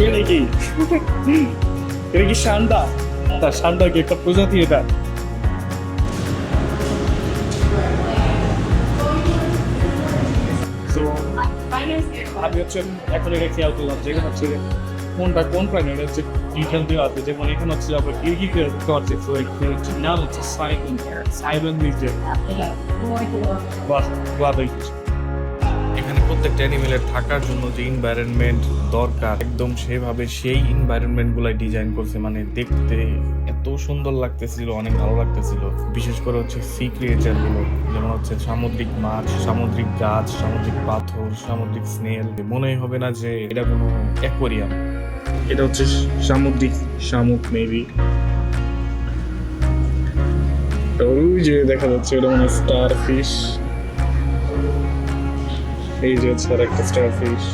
এটা কি এটা কি সান্ডা? তা সান্ডা কি একটা প্রজাতি এটা? তো আমি হচ্ছে এখন এটা খেয়াল করলাম যেখানে হচ্ছে কোনটা কোন প্রাণী এটা হচ্ছে ডিটেল দেওয়া আছে, যেমন এখানে হচ্ছে আবার কি করছে, তো এখানে হচ্ছে নাম হচ্ছে সাইলেন সাইলেন মিউজিয়াম। বাহ বাহ, এখানে প্রত্যেকটা অ্যানিমেলের থাকার জন্য যে এনভায়রনমেন্ট দরকার একদম সেভাবে সেই এনভায়রনমেন্ট গুলাই ডিজাইন করছে, মানে দেখতে এত সুন্দর লাগতেছিল, অনেক ভালো লাগতেছিল। বিশেষ করে হচ্ছে সি ক্রিয়েচার গুলো, যেমন হচ্ছে সামুদ্রিক মাছ, সামুদ্রিক গাছ, সামুদ্রিক পাথর, সামুদ্রিক স্নেল। মনেই হবে না যে এটা কোনো অ্যাকোয়ারিয়াম, এটা হচ্ছে সামুদ্রিক শামুক মেবি। ওই যে দেখা যাচ্ছে এটা মানে স্টার ফিশ, এই যে হচ্ছে আর একটা স্টার ফিশ।